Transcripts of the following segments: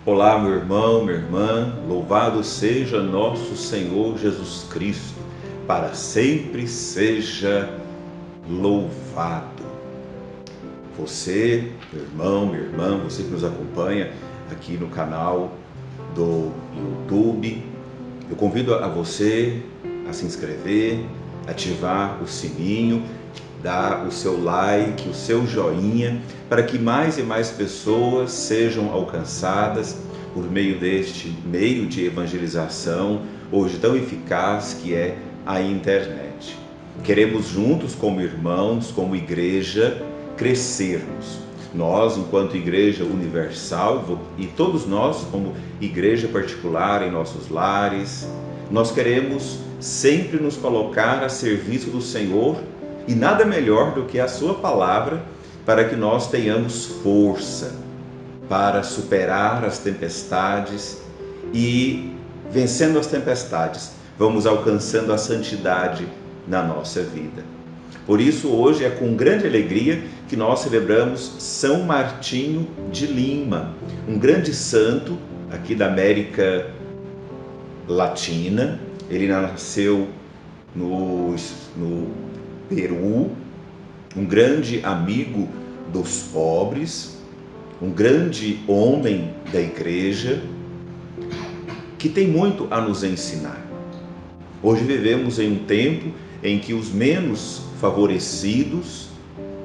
Olá, meu irmão, minha irmã, louvado seja nosso Senhor Jesus Cristo, para sempre seja louvado. Você, meu irmão, minha irmã, você que nos acompanha aqui no canal do YouTube, eu convido a você a se inscrever, ativar o sininho, dar o seu like, o seu joinha, para que mais e mais pessoas sejam alcançadas por meio deste meio de evangelização, hoje tão eficaz que é a internet. Queremos juntos, como irmãos, como igreja, crescermos. Nós, enquanto igreja universal, e todos nós, como igreja particular em nossos lares, nós queremos sempre nos colocar a serviço do Senhor, e nada melhor do que a sua palavra para que nós tenhamos força para superar as tempestades e, vencendo as tempestades, vamos alcançando a santidade na nossa vida. Por isso, hoje é com grande alegria que nós celebramos São Martinho de Lima, um grande santo aqui da América Latina. Ele nasceu no Peru, um grande amigo dos pobres, um grande homem da igreja, que tem muito a nos ensinar. Hoje vivemos em um tempo em que os menos favorecidos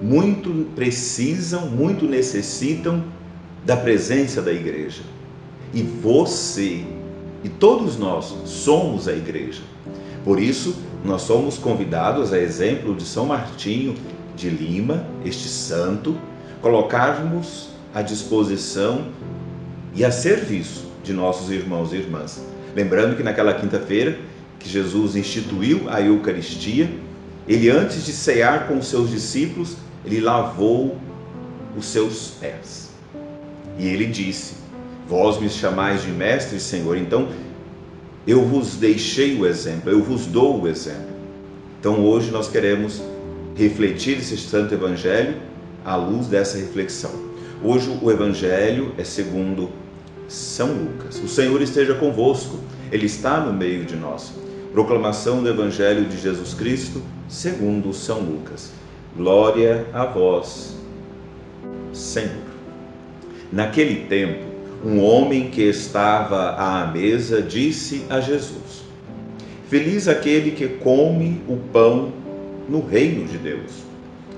muito precisam, muito necessitam da presença da igreja. E você e todos nós somos a igreja. Por isso, nós somos convidados, a exemplo de São Martinho de Lima, este santo, colocarmos à disposição e a serviço de nossos irmãos e irmãs. Lembrando que naquela quinta-feira que Jesus instituiu a Eucaristia, ele, antes de cear com os seus discípulos, ele lavou os seus pés. E ele disse: vós me chamais de mestre e Senhor, então eu vos deixei o exemplo, eu vos dou o exemplo. Então hoje nós queremos refletir esse santo evangelho à luz dessa reflexão. Hoje o evangelho é segundo São Lucas. O Senhor esteja convosco, Ele está no meio de nós. Proclamação do evangelho de Jesus Cristo segundo São Lucas. Glória a vós, Senhor. Naquele tempo, um homem que estava à mesa disse a Jesus: feliz aquele que come o pão no reino de Deus.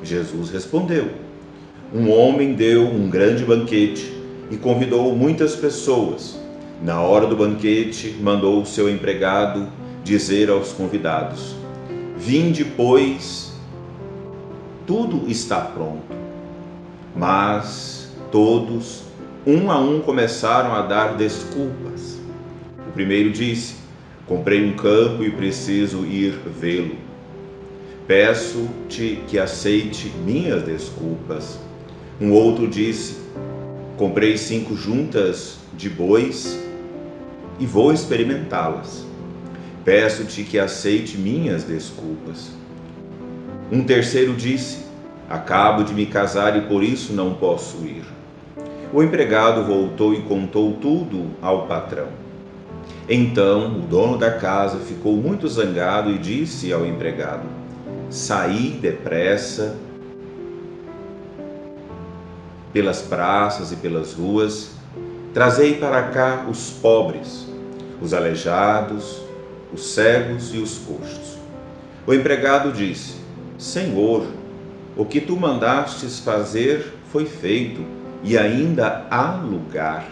Jesus respondeu: um homem deu um grande banquete e convidou muitas pessoas. Na hora do banquete, mandou o seu empregado dizer aos convidados: vinde, pois, tudo está pronto. Mas todos, um a um, começaram a dar desculpas. O primeiro disse: comprei um campo e preciso ir vê-lo. Peço-te que aceite minhas desculpas. Um outro disse: comprei 5 juntas de bois e vou experimentá-las. Peço-te que aceite minhas desculpas. Um terceiro disse: acabo de me casar e por isso não posso ir. O empregado voltou e contou tudo ao patrão. Então o dono da casa ficou muito zangado e disse ao empregado: saí depressa pelas praças e pelas ruas, trazei para cá os pobres, os aleijados, os cegos e os coxos. O empregado disse: Senhor, o que tu mandastes fazer foi feito, e ainda há lugar.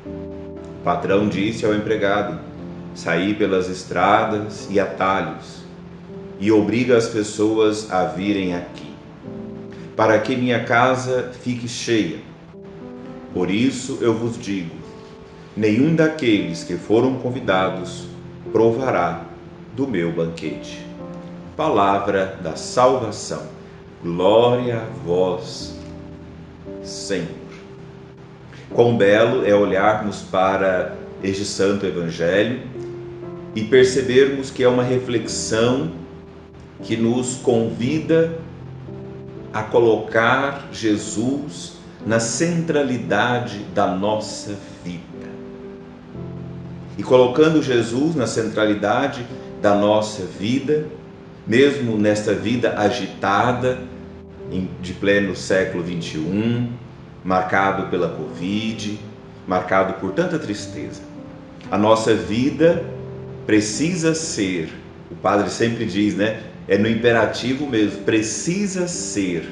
O patrão disse ao empregado: saí pelas estradas e atalhos, e obriga as pessoas a virem aqui, para que minha casa fique cheia. Por isso eu vos digo: nenhum daqueles que foram convidados provará do meu banquete. Palavra da salvação. Glória a vós, Senhor. Quão belo é olharmos para este santo evangelho e percebermos que é uma reflexão que nos convida a colocar Jesus na centralidade da nossa vida. E colocando Jesus na centralidade da nossa vida, mesmo nesta vida agitada, de pleno século XXI, marcado pela Covid, marcado por tanta tristeza, a nossa vida precisa ser, o padre sempre diz, né? É no imperativo mesmo, precisa ser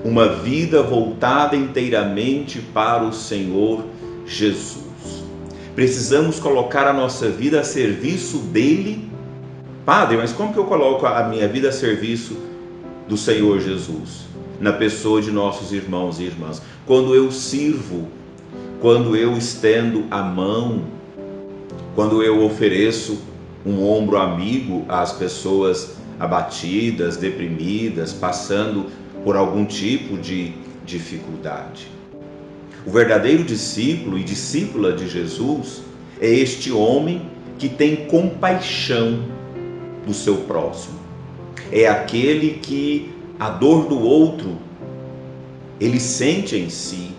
uma vida voltada inteiramente para o Senhor Jesus. Precisamos colocar a nossa vida a serviço dele. Padre, mas como que eu coloco a minha vida a serviço do Senhor Jesus? Na pessoa de nossos irmãos e irmãs. Quando eu sirvo, quando eu estendo a mão, quando eu ofereço um ombro amigo às pessoas abatidas, deprimidas, passando por algum tipo de dificuldade. O verdadeiro discípulo e discípula de Jesus é este homem que tem compaixão do seu próximo. É aquele que a dor do outro ele sente em si,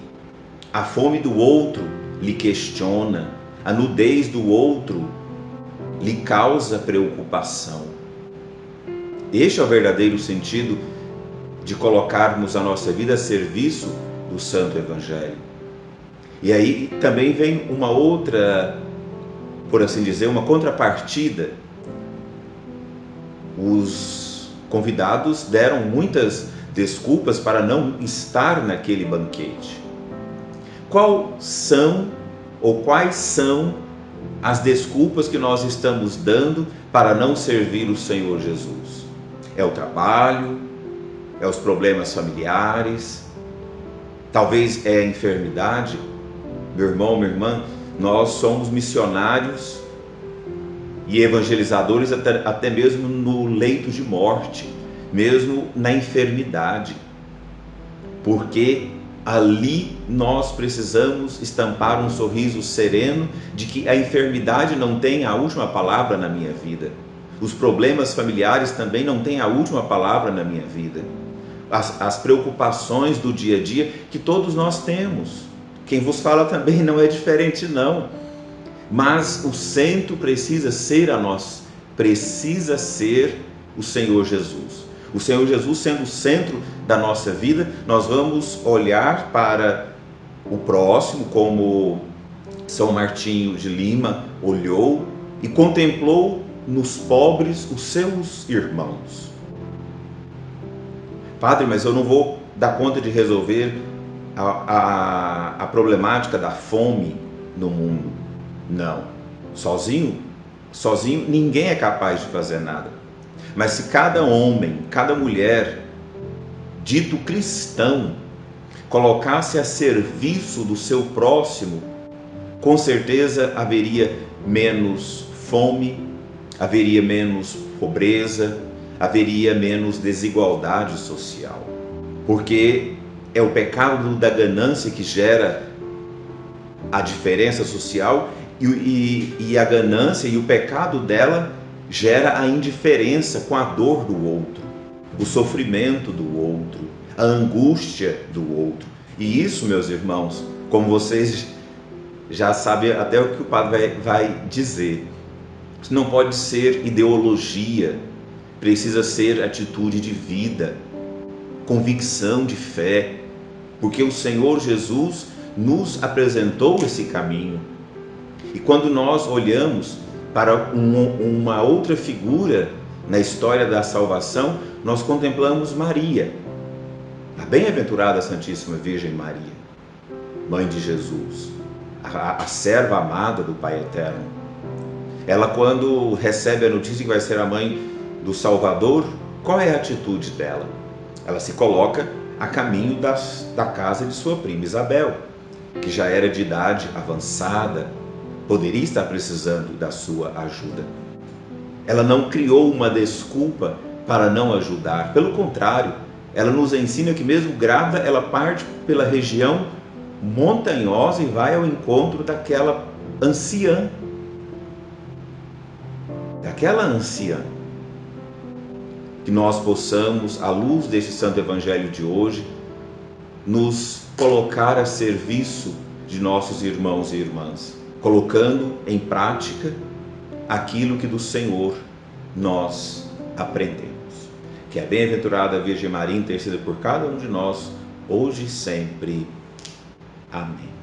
a fome do outro lhe questiona, a nudez do outro lhe causa preocupação. Este é o verdadeiro sentido de colocarmos a nossa vida a serviço do Santo Evangelho. E aí também vem uma outra, por assim dizer, uma contrapartida. Os convidados deram muitas desculpas para não estar naquele banquete. Quais são as desculpas que nós estamos dando para não servir o Senhor Jesus? É o trabalho, é os problemas familiares, talvez é a enfermidade. Meu irmão, minha irmã, nós somos missionários e evangelizadores até mesmo no leito de morte, mesmo na enfermidade, porque ali nós precisamos estampar um sorriso sereno de que a enfermidade não tem a última palavra na minha vida. Os problemas familiares também não têm a última palavra na minha vida. As preocupações do dia a dia que todos nós temos. Quem vos fala também não é diferente não. Mas o centro precisa ser o Senhor Jesus. O Senhor Jesus sendo o centro da nossa vida, nós vamos olhar para o próximo como São Martinho de Lima olhou e contemplou nos pobres os seus irmãos. Padre, mas eu não vou dar conta de resolver a problemática da fome no mundo. Não. Sozinho ninguém é capaz de fazer nada. Mas se cada homem, cada mulher, dito cristão, colocasse a serviço do seu próximo, com certeza haveria menos fome, haveria menos pobreza, haveria menos desigualdade social. Porque é o pecado da ganância que gera a diferença social e a ganância e o pecado dela gera a indiferença com a dor do outro, o sofrimento do outro, a angústia do outro. E isso, meus irmãos, como vocês já sabem até o que o padre vai dizer, isso não pode ser ideologia, precisa ser atitude de vida, convicção de fé, porque o Senhor Jesus nos apresentou esse caminho. E quando nós olhamos para uma outra figura na história da salvação, nós contemplamos Maria, a bem-aventurada Santíssima Virgem Maria, mãe de Jesus, a serva amada do Pai Eterno. Ela, quando recebe a notícia que vai ser a mãe do Salvador, qual é a atitude dela? Ela se coloca a caminho da casa de sua prima Isabel, que já era de idade avançada, poderia estar precisando da sua ajuda. Ela não criou uma desculpa para não ajudar. Pelo contrário, ela nos ensina que mesmo grávida, ela parte pela região montanhosa e vai ao encontro daquela anciã. Que nós possamos, à luz deste Santo Evangelho de hoje, nos colocar a serviço de nossos irmãos e irmãs, colocando em prática aquilo que do Senhor nós aprendemos. Que a bem-aventurada Virgem Maria interceda por cada um de nós, hoje e sempre. Amém.